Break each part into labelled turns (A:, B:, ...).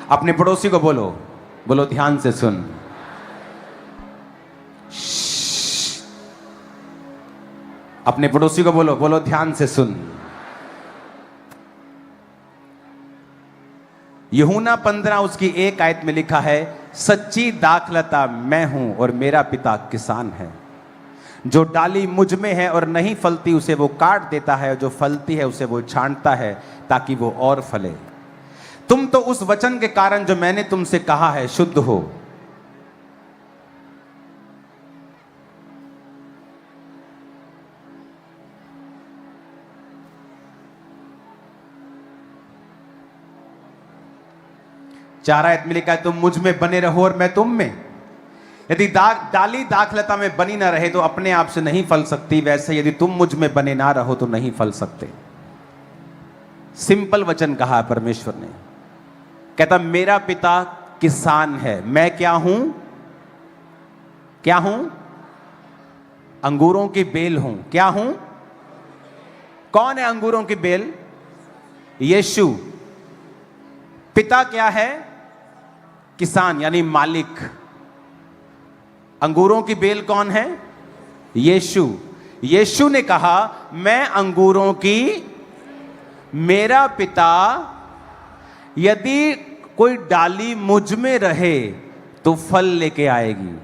A: अपने पड़ोसी को बोलो, बोलो ध्यान से सुन। अपने पड़ोसी को बोलो, बोलो ध्यान से सुन। यूहन्ना 15 उसकी 1 आयत में लिखा है, सच्ची दाखलता मैं हूं और मेरा पिता किसान है। जो डाली मुझ में है और नहीं फलती उसे वो काट देता है, और जो फलती है उसे वो छांटता है ताकि वो और फले। तुम तो उस वचन के कारण जो मैंने तुमसे कहा है शुद्ध हो। चार आयत में लिखा है, तुम मुझ में बने रहो और मैं तुम में। यदि डाली दाखलता में बनी ना रहे तो अपने आप से नहीं फल सकती, वैसे यदि तुम मुझ में बने ना रहो तो नहीं फल सकते। सिंपल वचन कहा है परमेश्वर ने। कहता मेरा पिता किसान है, मैं क्या हूं? क्या हूं? अंगूरों की बेल हूं। क्या हूं? कौन है अंगूरों की बेल? यीशु। पिता क्या है? किसान यानी मालिक। अंगूरों की बेल कौन है? यीशु। यीशु ने कहा मैं अंगूरों की, मेरा पिता, यदि कोई डाली मुझ में रहे तो फल लेके आएगी।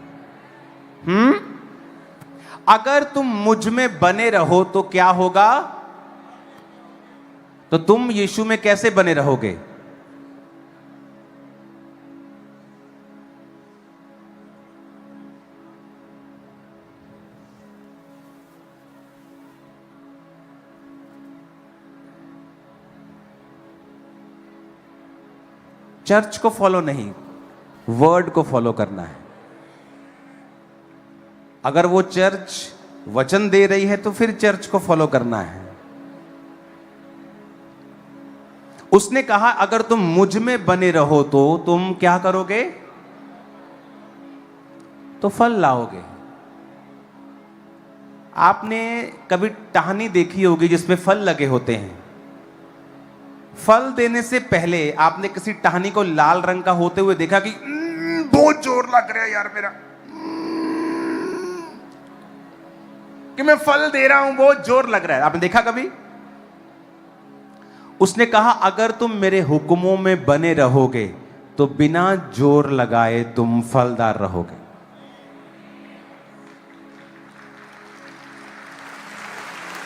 A: अगर तुम मुझ में बने रहो तो क्या होगा? तो तुम यीशु में कैसे बने रहोगे? चर्च को फॉलो नहीं, वर्ड को फॉलो करना है। अगर वो चर्च वचन दे रही है तो फिर चर्च को फॉलो करना है। उसने कहा अगर तुम मुझ में बने रहो तो तुम क्या करोगे? तो फल लाओगे। आपने कभी टहनी देखी होगी जिसमें फल लगे होते हैं। फल देने से पहले आपने किसी टहनी को लाल रंग का होते हुए देखा कि बहुत जोर लग रहा है यार मेरा, कि मैं फल दे रहा हूं, बहुत जोर लग रहा है। आपने देखा कभी? उसने कहा अगर तुम मेरे हुक्मों में बने रहोगे तो बिना जोर लगाए तुम फलदार रहोगे।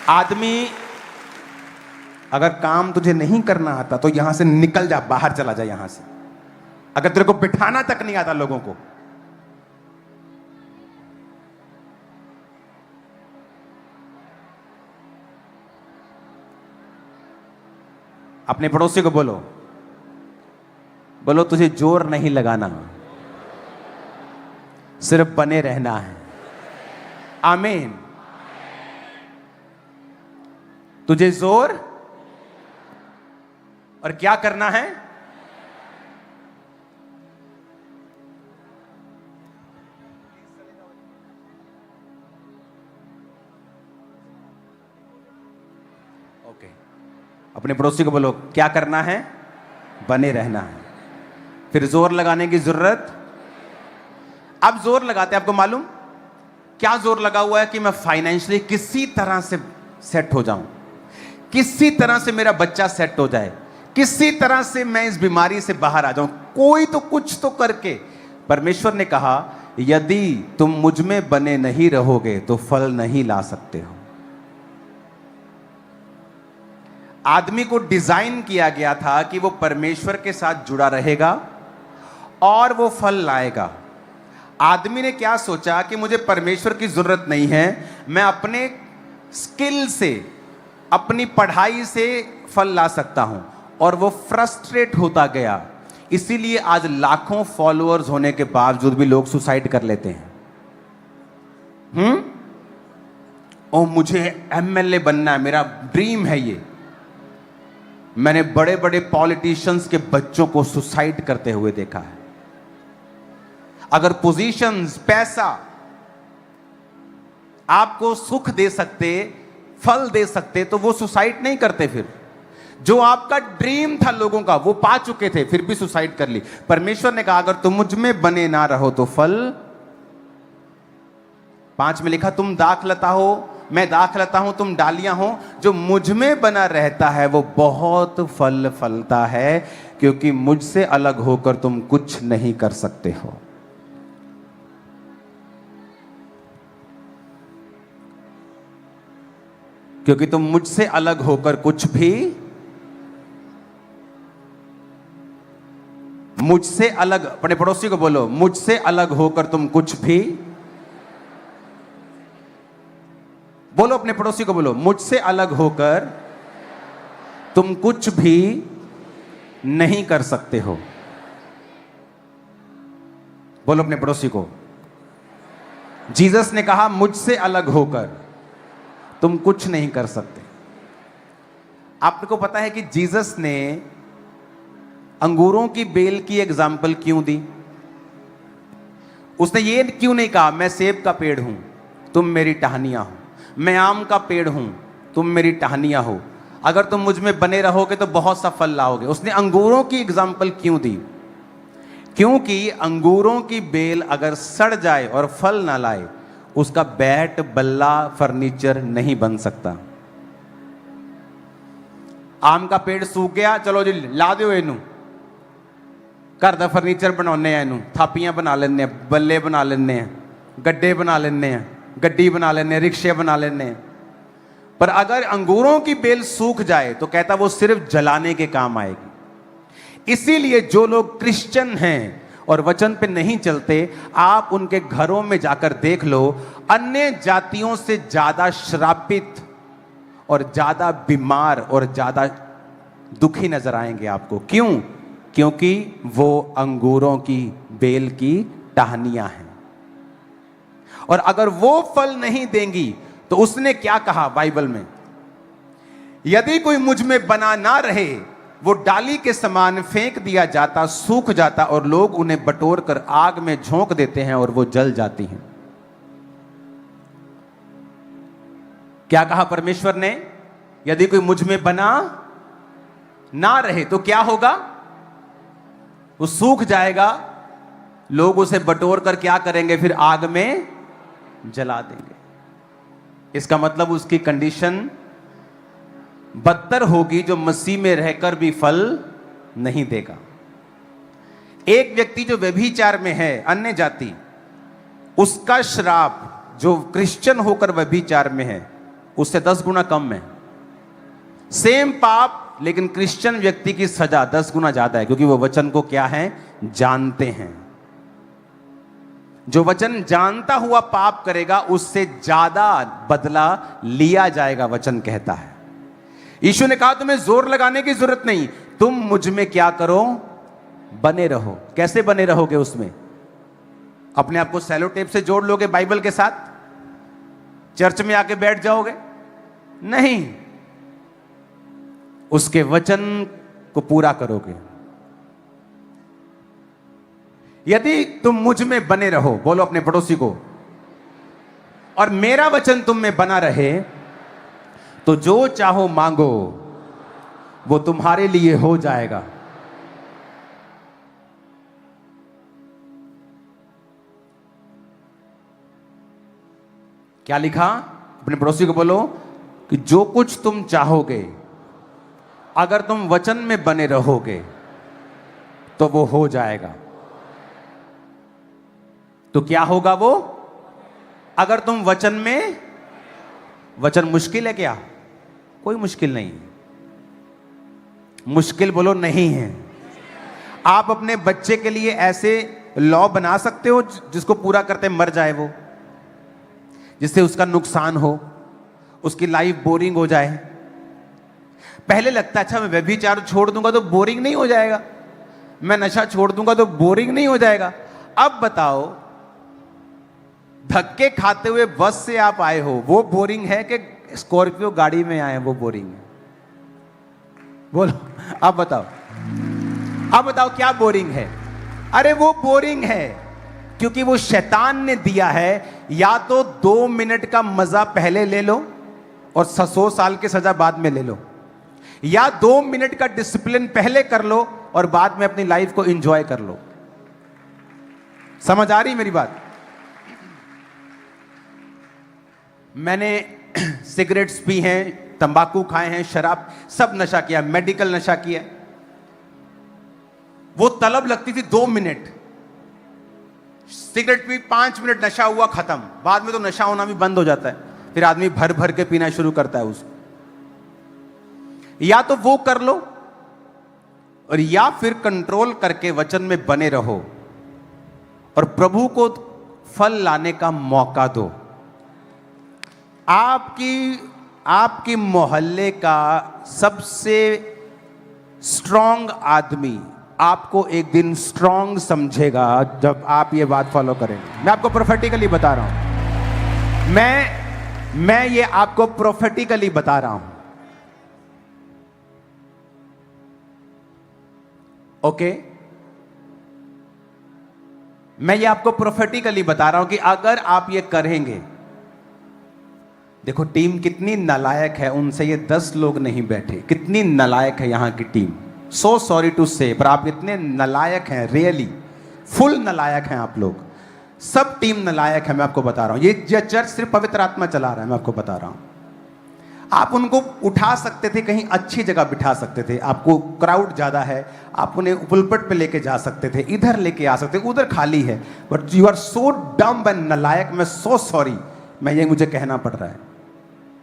A: आदमी अगर काम तुझे नहीं करना आता तो यहां से निकल जा, बाहर चला जा यहां से। अगर तेरे को बिठाना तक नहीं आता लोगों को, अपने पड़ोसी को बोलो, बोलो तुझे जोर नहीं लगाना, सिर्फ बने रहना है। आमीन। तुझे जोर और क्या करना है? ओके, अपने पड़ोसी को बोलो क्या करना है? बने रहना है। फिर जोर लगाने की जरूरत। अब जोर लगाते हैं, आपको मालूम क्या जोर लगा हुआ है? कि मैं फाइनेंशियली किसी तरह से सेट हो जाऊं, किसी तरह से मेरा बच्चा सेट हो जाए, किसी तरह से मैं इस बीमारी से बाहर आ जाऊं, कोई तो कुछ तो करके। परमेश्वर ने कहा यदि तुम मुझ में बने नहीं रहोगे तो फल नहीं ला सकते हो। आदमी को डिजाइन किया गया था कि वो परमेश्वर के साथ जुड़ा रहेगा और वो फल लाएगा। आदमी ने क्या सोचा कि मुझे परमेश्वर की जरूरत नहीं है, मैं अपने स्किल से, अपनी पढ़ाई से फल ला सकता हूं, और वो फ्रस्ट्रेट होता गया। इसीलिए आज लाखों फॉलोअर्स होने के बावजूद भी लोग सुसाइड कर लेते हैं। ओ मुझे एमएलए बनना है, मेरा ड्रीम है ये। मैंने बड़े बड़े पॉलिटिशियंस के बच्चों को सुसाइड करते हुए देखा है। अगर पोजीशंस, पैसा आपको सुख दे सकते, फल दे सकते, तो वो सुसाइड नहीं करते फिर, जो आपका ड्रीम था लोगों का वो पा चुके थे, फिर भी सुसाइड कर ली। परमेश्वर ने कहा अगर तुम मुझ में बने ना रहो तो फल। 5 में लिखा तुम दाखलता हो, मैं दाखलता हूं, तुम डालियां हो, जो मुझ में बना रहता है वो बहुत फल फलता है, क्योंकि मुझसे अलग होकर तुम कुछ नहीं कर सकते हो। क्योंकि तुम मुझसे अलग होकर कुछ भी, मुझसे अलग, अपने पड़ोसी को बोलो, मुझसे अलग होकर तुम कुछ भी, बोलो अपने पड़ोसी को बोलो, मुझसे अलग होकर तुम कुछ भी नहीं कर सकते हो। बोलो अपने पड़ोसी को, जीसस ने कहा मुझसे अलग होकर तुम कुछ नहीं कर सकते। आपको पता है कि जीसस ने अंगूरों की बेल की एग्जाम्पल क्यों दी? उसने ये क्यों नहीं कहा मैं सेब का पेड़ हूं, तुम मेरी टहनियां हो, मैं आम का पेड़ हूं, तुम मेरी टहनियां हो, अगर तुम मुझ में बने रहोगे तो बहुत सा फल लाओगे। उसने अंगूरों की एग्जाम्पल क्यों दी? क्योंकि अंगूरों की बेल अगर सड़ जाए और फल ना लाए, उसका बैट बल्ला फर्नीचर नहीं बन सकता। आम का पेड़ सूख गया, चलो जी ला दो इनू, घर दा फर्नीचर बनाने हैं, इनू थापियां बना लेने, बल्ले बना लेने, गड्ढे बना लेने, गड्डी बना लेने, रिक्शे बना लेने। पर अगर अंगूरों की बेल सूख जाए तो कहता वो सिर्फ जलाने के काम आएगी। इसीलिए जो लोग क्रिश्चियन हैं और वचन पे नहीं चलते, आप उनके घरों में जाकर देख लो, अन्य जातियों से ज्यादा श्रापित और ज्यादा बीमार और ज्यादा दुखी नजर आएंगे आपको। क्यों? क्योंकि वो अंगूरों की बेल की टहनियां हैं। और अगर वो फल नहीं देंगी तो उसने क्या कहा बाइबल में? यदि कोई मुझ में बना ना रहे, वो डाली के समान फेंक दिया जाता, सूख जाता और लोग उन्हें बटोर कर आग में झोंक देते हैं और वो जल जाती हैं। क्या कहा परमेश्वर ने? यदि कोई मुझ में बना ना रहे तो क्या होगा? वो सूख जाएगा, लोग उसे बटोर कर क्या करेंगे? फिर आग में जला देंगे। इसका मतलब उसकी कंडीशन बदतर होगी, जो मसीह में रहकर भी फल नहीं देगा। एक व्यक्ति जो व्यभिचार में है, अन्य जाति, उसका श्राप जो क्रिश्चियन होकर व्यभिचार में है उससे 10 गुना कम है। सेम पाप, लेकिन क्रिश्चियन व्यक्ति की सजा 10 गुना ज्यादा है, क्योंकि वो वचन को क्या है? जानते हैं। जो वचन जानता हुआ पाप करेगा उससे ज्यादा बदला लिया जाएगा, वचन कहता है। यीशु ने कहा तुम्हें जोर लगाने की जरूरत नहीं, तुम मुझ में क्या करो? बने रहो। कैसे बने रहोगे? उसमें अपने आप को सेलो टेप से जोड़ लोगे बाइबल के साथ? चर्च में आके बैठ जाओगे? नहीं, उसके वचन को पूरा करोगे। यदि तुम मुझ में बने रहो, बोलो अपने पड़ोसी को, और मेरा वचन तुम में बना रहे, तो जो चाहो मांगो वो तुम्हारे लिए हो जाएगा। क्या लिखा? अपने पड़ोसी को बोलो कि जो कुछ तुम चाहोगे, अगर तुम वचन में बने रहोगे तो वो हो जाएगा। तो क्या होगा वो? अगर तुम वचन में, वचन मुश्किल है क्या? कोई मुश्किल नहीं। मुश्किल बोलो नहीं है। आप अपने बच्चे के लिए ऐसे लॉ बना सकते हो जिसको पूरा करते मर जाए वो, जिससे उसका नुकसान हो, उसकी लाइफ बोरिंग हो जाए। पहले लगता अच्छा मैं व्यभिचार छोड़ दूंगा तो बोरिंग नहीं हो जाएगा, मैं नशा छोड़ दूंगा तो बोरिंग नहीं हो जाएगा। अब बताओ, धक्के खाते हुए बस से आप आए हो, वो बोरिंग है कि स्कॉर्पियो गाड़ी में आए वो बोरिंग है? बोलो, अब बताओ, अब बताओ क्या बोरिंग है? अरे वो बोरिंग है क्योंकि वो शैतान ने दिया है। या तो 2 मिनट का मजा पहले ले लो और 100 साल की सजा बाद में ले लो, या 2 मिनट का डिसिप्लिन पहले कर लो और बाद में अपनी लाइफ को एंजॉय कर लो। समझ आ रही मेरी बात? मैंने सिगरेट्स पी हैं, तंबाकू खाए हैं, शराब, सब नशा किया, मेडिकल नशा किया। वो तलब लगती थी 2 मिनट, सिगरेट पी 5 मिनट, नशा हुआ, खत्म। बाद में तो नशा होना भी बंद हो जाता है, फिर आदमी भर भर के पीना शुरू करता है उसको। या तो वो कर लो और या फिर कंट्रोल करके वचन में बने रहो और प्रभु को फल लाने का मौका दो। आपकी मोहल्ले का सबसे स्ट्रांग आदमी आपको एक दिन स्ट्रांग समझेगा जब आप ये बात फॉलो करेंगे। मैं आपको प्रोफेटिकली बता रहा हूं, मैं ये आपको प्रोफेटिकली बता रहा हूं। ओके, मैं ये आपको प्रोफेटिकली बता रहा हूं कि अगर आप ये करेंगे, देखो टीम कितनी नालायक है, उनसे ये 10 लोग नहीं बैठे, कितनी नालायक है यहां की टीम। सो सॉरी टू से, पर आप इतने नालायक हैं, रियली फुल नालायक हैं आप लोग, सब टीम नालायक है। मैं आपको बता रहा हूं, ये चर्च सिर्फ पवित्र आत्मा चला रहा है। मैं आपको बता रहा हूं, आप उनको उठा सकते थे, कहीं अच्छी जगह बिठा सकते थे, आपको क्राउड ज्यादा है, आप उन्हें पुलपट पे लेके जा सकते थे, इधर लेके आ सकते, उधर खाली है, but you are so dumb and नालायक। मैं सो सॉरी, मैं ये मुझे कहना पड़ रहा है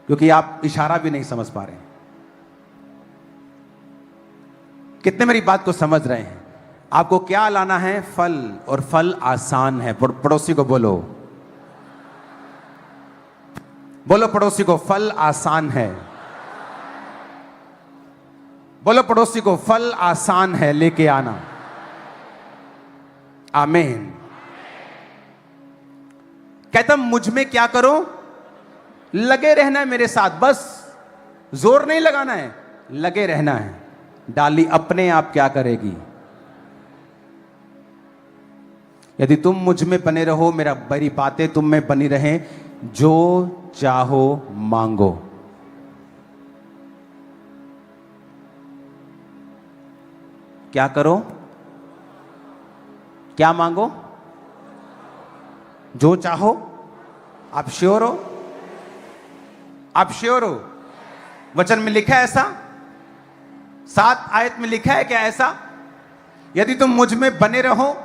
A: क्योंकि आप इशारा भी नहीं समझ पा रहे हैं। कितने मेरी बात को समझ रहे हैं? आपको क्या लाना है? फल, और फल आसान है। पड़ोसी को बोलो, बोलो पड़ोसी को, फल आसान है। बोलो पड़ोसी को, फल आसान है, लेके आना। आमीन। कहता मुझ में क्या करो? लगे रहना है मेरे साथ, बस जोर नहीं लगाना है, लगे रहना है। डाली अपने आप क्या करेगी? यदि तुम मुझ में बने रहो, मेरी बातें तुम में बनी रहें, जो चाहो मांगो। क्या करो? क्या मांगो? जो चाहो। आप श्योर हो? आप श्योर हो? वचन में लिखा है ऐसा? 7 आयत में लिखा है क्या ऐसा? यदि तुम मुझ में बने रहो,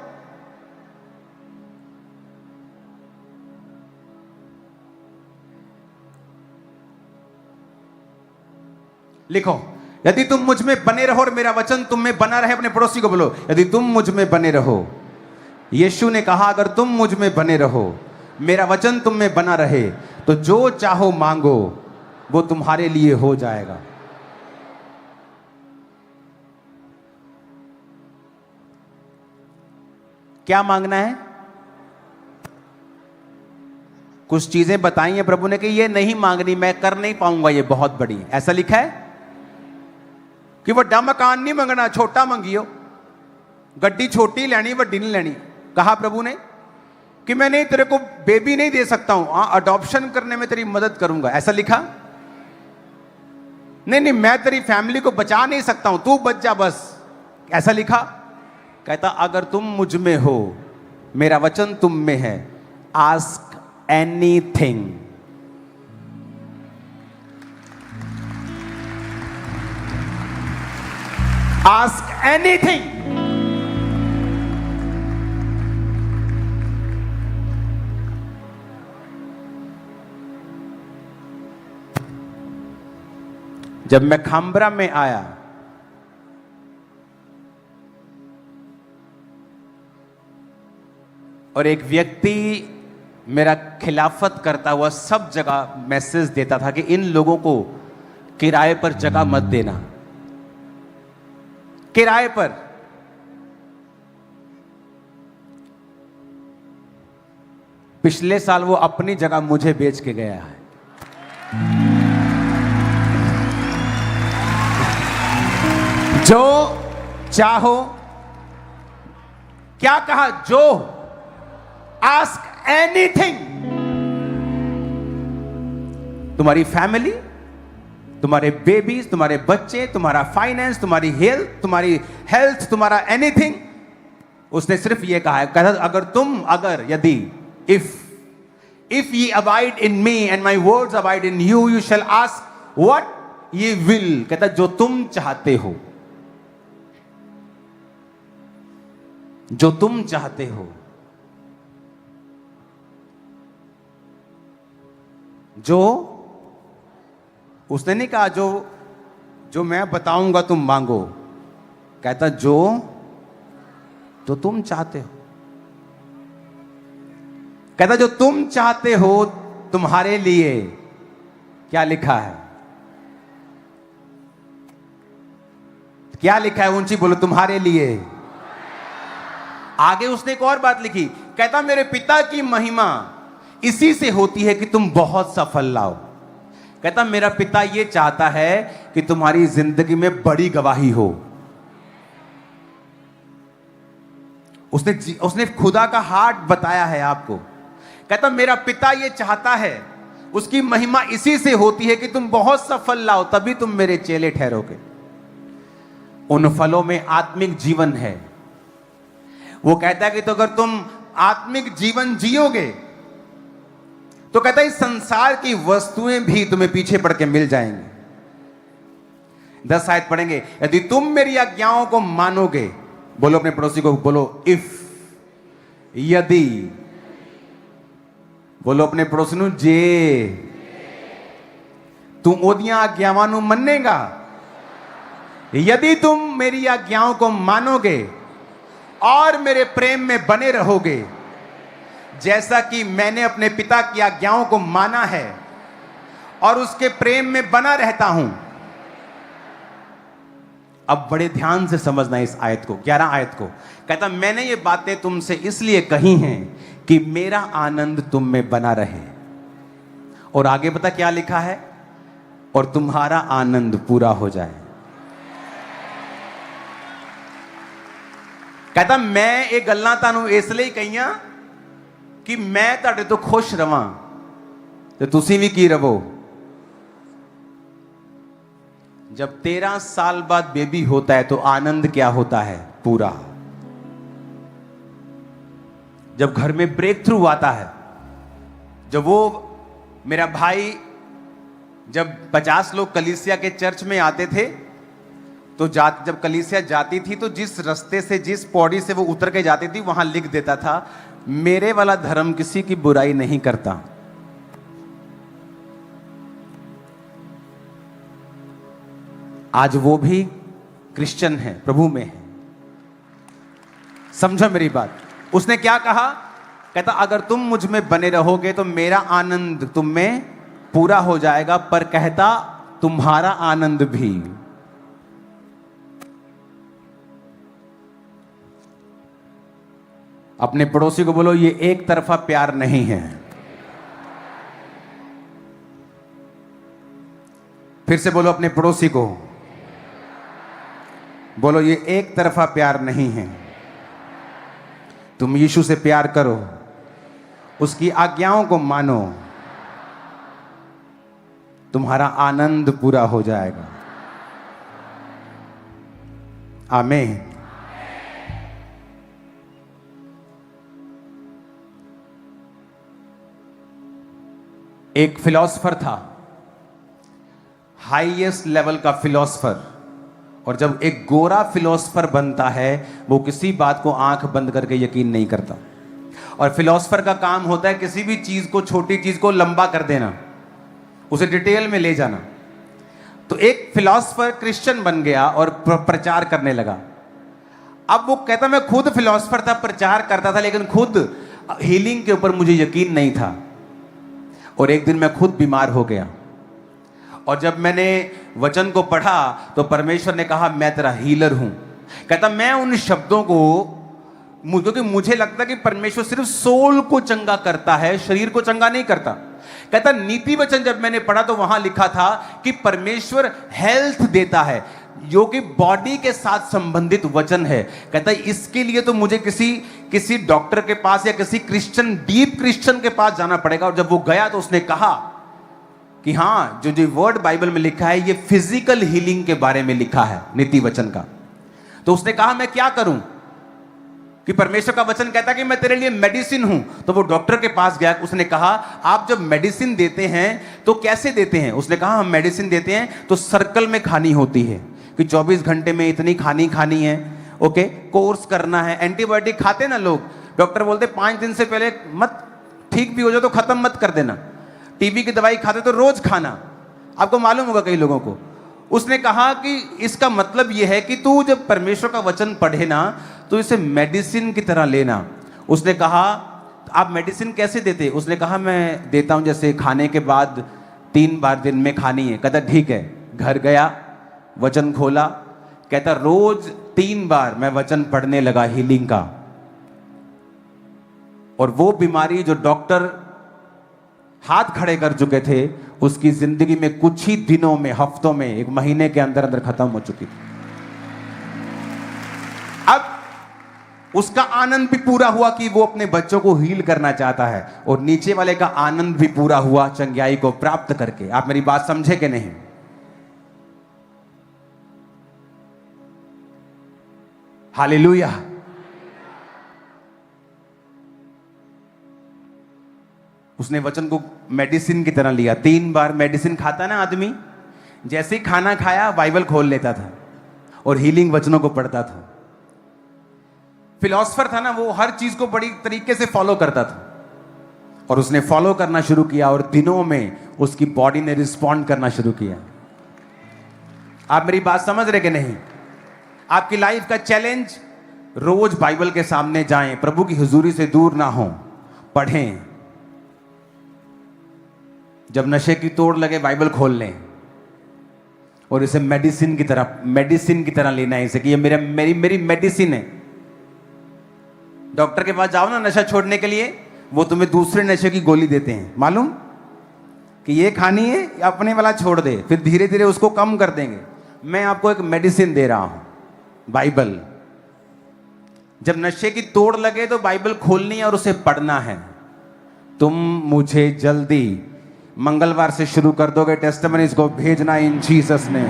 A: लिखो, यदि तुम मुझ में बने रहो और मेरा वचन तुम में बना रहे। अपने पड़ोसी को बोलो, यदि तुम मुझ में बने रहो। यीशु ने कहा अगर तुम मुझ में बने रहो, मेरा वचन तुम में बना रहे, तो जो चाहो मांगो, वो तुम्हारे लिए हो जाएगा। क्या मांगना है? कुछ चीजें बताई हैं प्रभु ने कि ये नहीं मांगनी, मैं कर नहीं पाऊंगा, ये बहुत बड़ी। ऐसा लिखा है कि वड्डा मकान नहीं मंगना, छोटा मंगियो। गड्डी छोटी लेनी, वड्डी नहीं लेनी। कहा प्रभु ने कि मैं नहीं, तेरे को बेबी नहीं दे सकता हूं, हाँ अडॉप्शन करने में तेरी मदद करूंगा। ऐसा लिखा? नहीं, मैं तेरी फैमिली को बचा नहीं सकता हूं, तू बच जा बस। ऐसा लिखा? कहता अगर तुम मुझ में हो, मेरा वचन तुम में है, आस्क एनीथिंग। Ask anything. जब मैं खाम्बरा में आया, और एक व्यक्ति मेरा खिलाफत करता हुआ सब जगह मैसेज देता था कि इन लोगों को किराए पर जगह मत देना, किराए पर। पिछले साल वो अपनी जगह मुझे बेच के गया है। जो चाहो, क्या कहा? जो आस्क एनीथिंग। तुम्हारी फैमिली, तुम्हारे बेबीज, तुम्हारे बच्चे, तुम्हारा फाइनेंस, तुम्हारी हेल्थ, तुम्हारा एनीथिंग। उसने सिर्फ ये कहा है, कहता यदि if ye abide in me and my words abide in you, you shall ask what ye will। कहता जो तुम चाहते हो, जो तुम चाहते हो, जो उसने नहीं कहा जो मैं बताऊंगा तुम मांगो, कहता जो तुम चाहते हो। कहता जो तुम चाहते हो तुम्हारे लिए क्या लिखा है, क्या लिखा है ऊंची बोलो, तुम्हारे लिए। आगे उसने एक और बात लिखी, कहता मेरे पिता की महिमा इसी से होती है कि तुम बहुत सफल लाओ। कहता मेरा पिता यह चाहता है कि तुम्हारी जिंदगी में बड़ी गवाही हो। उसने खुदा का हार्ट बताया है आपको। कहता मेरा पिता यह चाहता है, उसकी महिमा इसी से होती है कि तुम बहुत सफल लाओ, तभी तुम मेरे चेले ठहरोगे। उन फलों में आत्मिक जीवन है। वो कहता है कि तो अगर तुम आत्मिक जीवन जियोगे तो कहता है इस संसार की वस्तुएं भी तुम्हें पीछे पड़ के मिल जाएंगी। 10 आयत पढ़ेंगे, यदि तुम मेरी आज्ञाओं को मानोगे, बोलो अपने पड़ोसी को, बोलो यदि, बोलो अपने पड़ोसी नु जे तू ओदियां आज्ञावां नु मन्नेगा, यदि तुम मेरी आज्ञाओं को मानोगे और मेरे प्रेम में बने रहोगे, जैसा कि मैंने अपने पिता की आज्ञाओं को माना है और उसके प्रेम में बना रहता हूं। अब बड़े ध्यान से समझना इस आयत को, 11 आयत को। कहता मैंने ये बातें तुमसे इसलिए कही हैं कि मेरा आनंद तुम में बना रहे। और आगे पता क्या लिखा है, और तुम्हारा आनंद पूरा हो जाए। कहता मैं ये गल्लां तानू इसलिए कहियां कि मैं तुहाडे तो खुश रवां ते तुसीं भी की रवो। जब 13 साल बाद बेबी होता है तो आनंद क्या होता है, पूरा। जब घर में ब्रेक थ्रू आता है, जब वो मेरा भाई, जब 50 लोग कलीसिया के चर्च में आते थे तो जब कलीसिया जाती थी तो जिस रास्ते से, जिस पौड़ी से वो उतर के जाती थी, वहां लिख देता था मेरे वाला धर्म किसी की बुराई नहीं करता। आज वो भी क्रिश्चियन है, प्रभु में है। समझो मेरी बात। उसने क्या कहा, कहता अगर तुम मुझ में बने रहोगे तो मेरा आनंद तुम में पूरा हो जाएगा, पर कहता तुम्हारा आनंद भी। अपने पड़ोसी को बोलो ये एक तरफा प्यार नहीं है। फिर से बोलो अपने पड़ोसी को, बोलो ये एक तरफा प्यार नहीं है। तुम यीशु से प्यार करो, उसकी आज्ञाओं को मानो, तुम्हारा आनंद पूरा हो जाएगा। आमीन। एक फिलॉसफर था, हाईएस्ट लेवल का फिलॉसफर, और जब एक गोरा फिलॉसफर बनता है वो किसी बात को आंख बंद करके यकीन नहीं करता। और फिलॉसफर का काम होता है किसी भी चीज को, छोटी चीज को लंबा कर देना, उसे डिटेल में ले जाना। तो एक फिलॉसफर क्रिश्चियन बन गया और प्रचार करने लगा। अब वो कहता मैं खुद फिलॉसफर था, प्रचार करता था, लेकिन खुद हीलिंग के ऊपर मुझे यकीन नहीं था। और एक दिन मैं खुद बीमार हो गया, और जब मैंने वचन को पढ़ा तो परमेश्वर ने कहा मैं तेरा हीलर हूं। कहता मैं उन शब्दों को, क्योंकि मुझे लगता कि परमेश्वर सिर्फ सोल को चंगा करता है, शरीर को चंगा नहीं करता। कहता नीति वचन जब मैंने पढ़ा तो वहां लिखा था कि परमेश्वर हेल्थ देता है, जो कि बॉडी के साथ संबंधित वचन है। कहता है इसके लिए तो मुझे किसी डॉक्टर के पास या किसी क्रिश्चियन, डीप क्रिश्चियन के पास जाना पड़ेगा। और जब वो गया तो उसने कहा कि हाँ, जो जो वर्ड बाइबल में लिखा है ये फिजिकल हीलिंग के बारे में लिखा है, नीति वचन का। तो उसने कहा मैं क्या करूं, कि परमेश्वर का वचन कहता है कि मैं तेरे लिए मेडिसिन हूं। तो वो डॉक्टर के पास गया, उसने कहा आप जब मेडिसिन देते हैं तो कैसे देते हैं? उसने कहा हम मेडिसिन देते हैं तो सर्कल में खानी होती है, कि 24 घंटे में इतनी खानी है, ओके, कोर्स करना है। एंटीबायोटिक खाते ना लोग, डॉक्टर बोलते 5 दिन से पहले मत, ठीक भी हो जाए तो खत्म मत कर देना। टीबी की दवाई खाते तो रोज खाना, आपको मालूम होगा कई लोगों को। उसने कहा कि इसका मतलब यह है कि तू जब परमेश्वर का वचन पढ़े ना तो इसे मेडिसिन की तरह लेना। उसने कहा आप मेडिसिन कैसे देते? उसने कहा मैं देता हूं जैसे खाने के बाद 3 बार दिन में खानी है। कहता ठीक है। घर गया, वचन खोला, कहता रोज 3 बार मैं वचन पढ़ने लगा हीलिंग का, और वो बीमारी जो डॉक्टर हाथ खड़े कर चुके थे उसकी जिंदगी में कुछ ही दिनों में, हफ्तों में, 1 महीने के अंदर अंदर खत्म हो चुकी थी। अब उसका आनंद भी पूरा हुआ कि वो अपने बच्चों को हील करना चाहता है, और नीचे वाले का आनंद भी पूरा हुआ चंगाई को प्राप्त करके। आप मेरी बात समझे कि नहीं? हालेलुया। उसने वचन को मेडिसिन की तरह लिया। 3 बार मेडिसिन खाता ना आदमी, जैसे ही खाना खाया बाइबल खोल लेता था और हीलिंग वचनों को पढ़ता था। फिलोसफर था ना, वो हर चीज को बड़ी तरीके से फॉलो करता था, और उसने फॉलो करना शुरू किया और दिनों में उसकी बॉडी ने रिस्पॉन्ड करना शुरू किया। आप मेरी बात समझ रहे कि नहीं? आपकी लाइफ का चैलेंज, रोज बाइबल के सामने जाएं, प्रभु की हुजूरी से दूर ना हो, पढ़ें। जब नशे की तोड़ लगे बाइबल खोल लें और इसे मेडिसिन की तरह लेना है इसे, कि ये मेरी मेडिसिन है। डॉक्टर के पास जाओ ना नशा छोड़ने के लिए, वो तुम्हें दूसरे नशे की गोली देते हैं, मालूम, कि ये खानी है, अपने वाला छोड़ दे, फिर धीरे धीरे उसको कम कर देंगे। मैं आपको एक मेडिसिन दे रहा हूं, बाइबल। जब नशे की तोड़ लगे तो बाइबल खोलनी है और उसे पढ़ना है। तुम मुझे जल्दी मंगलवार से शुरू कर दोगे टेस्टिमनीज को भेजना इन जीसस ने।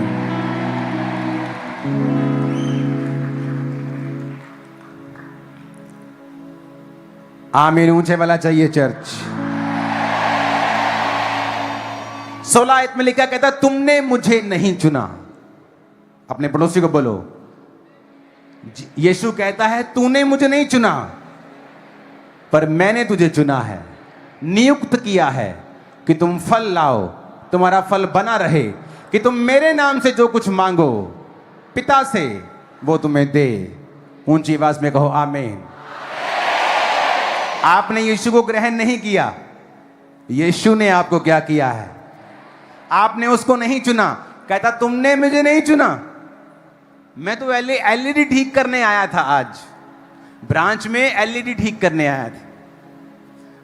A: आमीन ऊंचे वाला चाहिए चर्च। 16 आयत में लिखा, कहता तुमने मुझे नहीं चुना। अपने पड़ोसी को बोलो, यीशु कहता है तूने मुझे नहीं चुना, पर मैंने तुझे चुना है, नियुक्त किया है कि तुम फल लाओ, तुम्हारा फल बना रहे, कि तुम मेरे नाम से जो कुछ मांगो पिता से वो तुम्हें दे। ऊंची आवाज में कहो आमीन। आपने यीशु को ग्रहण नहीं किया, यीशु ने आपको क्या किया है? आपने उसको नहीं चुना। कहता तुमने मुझे नहीं चुना। मैं तो एलईडी ठीक करने आया था, आज ब्रांच में एलईडी ठीक करने आया था।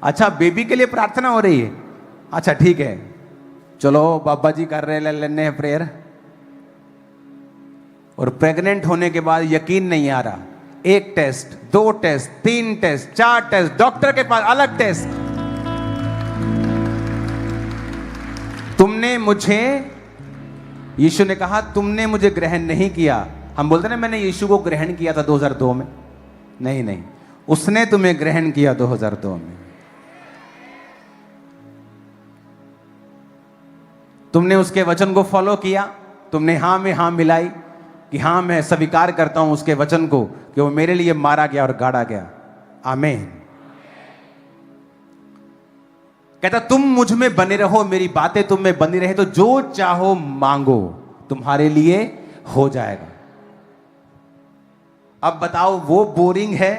A: अच्छा, बेबी के लिए प्रार्थना हो रही है? अच्छा ठीक है, चलो बाबा जी कर रहे लेने प्रेयर। और प्रेग्नेंट होने के बाद यकीन नहीं आ रहा, 1 test, 2 test, 3 test, 4 test, doctor के पास अलग टेस्ट। तुमने मुझे, यीशु ने कहा तुमने मुझे ग्रहण नहीं किया। हम बोलते ना मैंने यीशु को ग्रहण किया था 2002 में। नहीं, उसने तुम्हें ग्रहण किया 2002 में। तुमने उसके वचन को फॉलो किया, तुमने हाँ में हाँ मिलाई कि हाँ मैं स्वीकार करता हूं उसके वचन को कि वो मेरे लिए मारा गया और गाड़ा गया। आमीन। कहता तुम मुझ में बने रहो, मेरी बातें तुम में बनी रहे, तो जो चाहो मांगो तुम्हारे लिए हो जाएगा। अब बताओ, वो बोरिंग है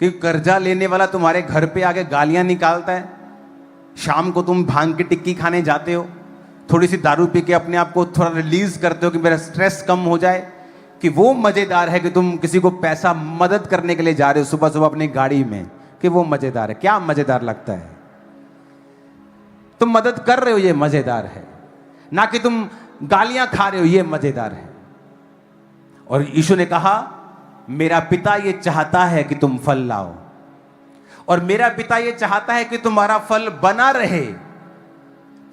A: कि कर्जा लेने वाला तुम्हारे घर पे आके गालियां निकालता है, शाम को तुम भांग की टिक्की खाने जाते हो, थोड़ी सी दारू पी के अपने आप को थोड़ा रिलीज करते हो कि मेरा स्ट्रेस कम हो जाए, कि वो मजेदार है कि तुम किसी को पैसा मदद करने के लिए जा रहे हो सुबह सुबह अपनी गाड़ी में, कि वो मजेदार है? क्या मजेदार लगता है? तुम मदद कर रहे हो ये मजेदार है, ना कि तुम गालियां खा रहे हो ये मजेदार है। और यीशु ने कहा मेरा पिता ये चाहता है कि तुम फल लाओ, और मेरा पिता ये चाहता है कि तुम्हारा फल बना रहे,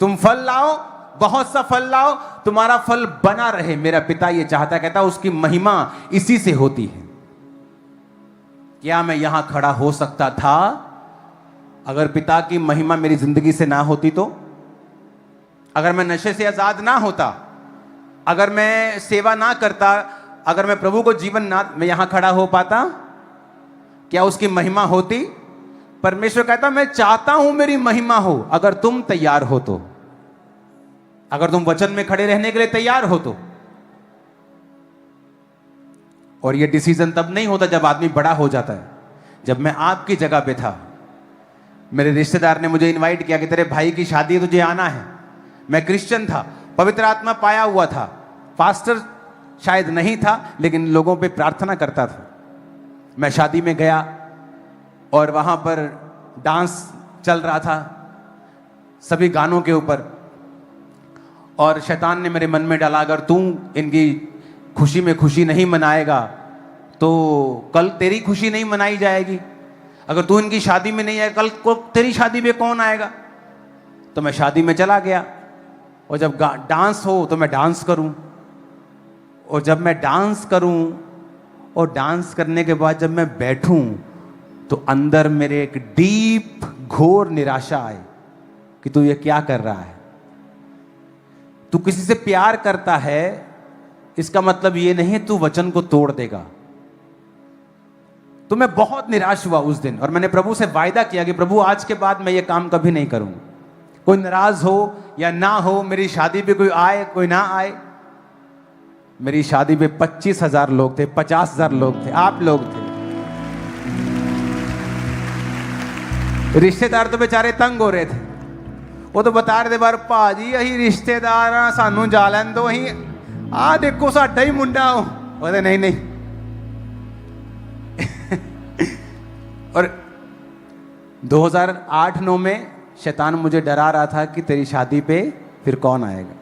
A: तुम फल लाओ, बहुत सा फल लाओ, तुम्हारा फल बना रहे, मेरा पिता ये चाहता है। कहता उसकी महिमा इसी से होती है। क्या मैं यहां खड़ा हो सकता था अगर पिता की महिमा मेरी जिंदगी से ना होती? तो अगर मैं नशे से आजाद ना होता, अगर मैं सेवा ना करता, अगर मैं प्रभु को जीवन ना, मैं यहां खड़ा हो पाता? क्या उसकी महिमा होती? परमेश्वर कहता मैं चाहता हूं मेरी महिमा हो, अगर तुम तैयार हो तो, अगर तुम वचन में खड़े रहने के लिए तैयार हो तो। और यह डिसीजन तब नहीं होता जब आदमी बड़ा हो जाता है। जब मैं आपकी जगह पे था, मेरे रिश्तेदार ने मुझे इनवाइट किया कि तेरे भाई की शादी है, तुझे आना है। मैं क्रिश्चियन था, पवित्र आत्मा पाया हुआ था, पास्टर शायद नहीं था, लेकिन लोगों पे प्रार्थना करता था। मैं शादी में गया और वहां पर डांस चल रहा था सभी गानों के ऊपर, और शैतान ने मेरे मन में डाला अगर तू इनकी खुशी में खुशी नहीं मनाएगा तो कल तेरी खुशी नहीं मनाई जाएगी। अगर तू इनकी शादी में नहीं आएगा, कल को तेरी शादी में कौन आएगा? तो मैं शादी में चला गया, और जब डांस हो तो मैं डांस करूं, और जब मैं डांस करूं और डांस करने के बाद जब मैं बैठूं तो अंदर मेरे एक डीप घोर निराशा आए कि तू ये क्या कर रहा है। तू किसी से प्यार करता है, इसका मतलब ये नहीं तू वचन को तोड़ देगा। तो मैं बहुत निराश हुआ उस दिन, और मैंने प्रभु से वायदा किया कि प्रभु आज के बाद मैं ये काम कभी नहीं करूंगा। कोई नाराज हो या ना हो, मेरी शादी पे कोई आए कोई ना आए। मेरी शादी पे 25,000 लोग थे, 50,000 लोग थे, आप लोग थे। रिश्तेदार तो बेचारे तंग हो रहे थे। वो तो बता रहे थे बार भाजी अही रिश्तेदार हाँ, सानू जा लैन दो, अही आ देखो साडा ही मुंडा हो। बोले नहीं नहीं। और 2008-9 में शैतान मुझे डरा रहा था कि तेरी शादी पे फिर कौन आएगा।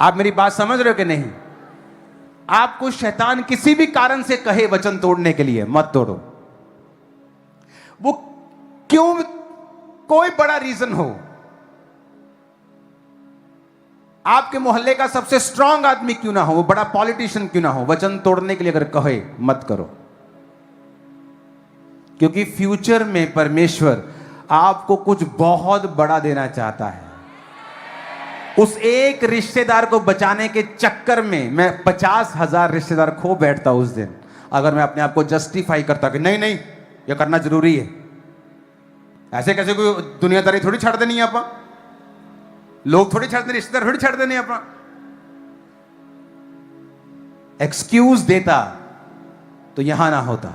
A: आप मेरी बात समझ रहे हो कि नहीं? आपको शैतान किसी भी कारण से कहे वचन तोड़ने के लिए, मत तोड़ो। वो क्यों, कोई बड़ा रीजन हो, आपके मोहल्ले का सबसे स्ट्रांग आदमी क्यों ना हो, वो बड़ा पॉलिटिशियन क्यों ना हो, वचन तोड़ने के लिए अगर कहे मत करो। क्योंकि फ्यूचर में परमेश्वर आपको कुछ बहुत बड़ा देना चाहता है। उस एक रिश्तेदार को बचाने के चक्कर में मैं 50,000 रिश्तेदार खो बैठता उस दिन, अगर मैं अपने आप को जस्टिफाई करता कि नहीं नहीं ये करना जरूरी है। ऐसे कैसे कोई दुनियादारी थोड़ी छड़ देनी है आप, लोग थोड़ी छड़ देने, रिश्तेदार थोड़ी छड़ देने आप। एक्सक्यूज देता तो यहां ना होता।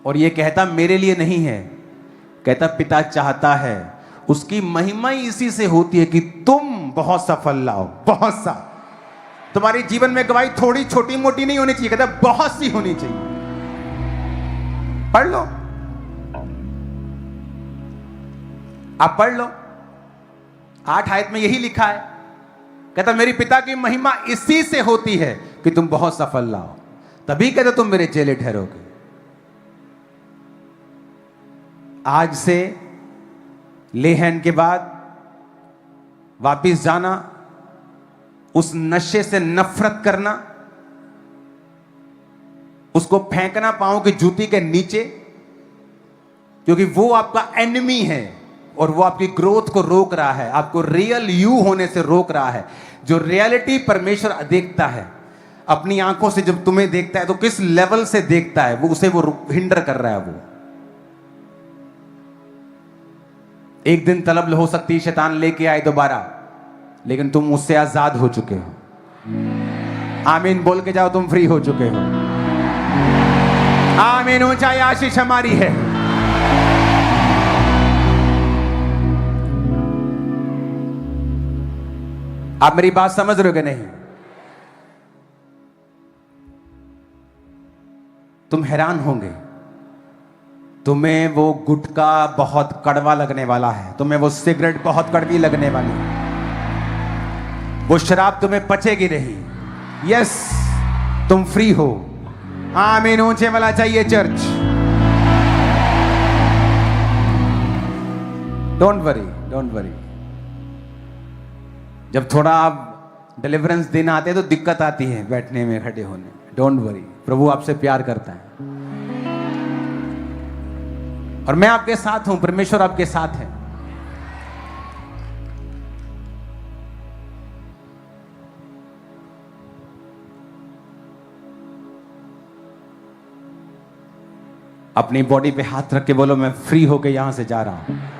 A: और ये कहता मेरे लिए नहीं है, कहता पिता चाहता है, उसकी महिमा ही इसी से होती है कि तुम बहुत सा फल लाओ, बहुत सा। तुम्हारी जीवन में गवाही थोड़ी छोटी मोटी नहीं होनी चाहिए, कहता बहुत सी होनी चाहिए। पढ़ लो, आप पढ़ लो, 8 आयत में यही लिखा है। कहता मेरी पिता की महिमा इसी से होती है कि तुम बहुत सा फल लाओ, तभी कहते तुम मेरे चेले ठहरोगे। आज से लेहन के बाद वापिस जाना, उस नशे से नफरत करना, उसको फेंकना पांव की जूती के नीचे, क्योंकि वो आपका एनिमी है और वो आपकी ग्रोथ को रोक रहा है, आपको रियल यू होने से रोक रहा है। जो रियलिटी परमेश्वर देखता है अपनी आंखों से, जब तुम्हें देखता है तो किस लेवल से देखता है, वो उसे वो हिंडर कर रहा है। वो एक दिन तलब हो सकती है शैतान लेके आए दोबारा, लेकिन तुम उससे आजाद हो चुके हो। आमीन बोल के जाओ, तुम फ्री हो चुके हो। आमीन, ऊंचाई आशीष हमारी है। आप मेरी बात समझ रहे हो कि नहीं? तुम हैरान होंगे, तुम्हें वो गुटखा बहुत कड़वा लगने वाला है, तुम्हें वो सिगरेट बहुत कड़वी लगने वाली है, वो शराब तुम्हें पचेगी नहीं। यस, तुम फ्री हो। आमीन, ऊंचे वाला चाहिए church. Don't worry, don't worry. जब थोड़ा आप डिलीवरेंस देना आते हैं तो दिक्कत आती है बैठने में, खड़े होने में। डोंट वरी, प्रभु आपसे प्यार करता है और मैं आपके साथ हूं, परमेश्वर आपके साथ है। अपनी बॉडी पे हाथ रख के बोलो, मैं फ्री होके यहां से जा रहा हूं।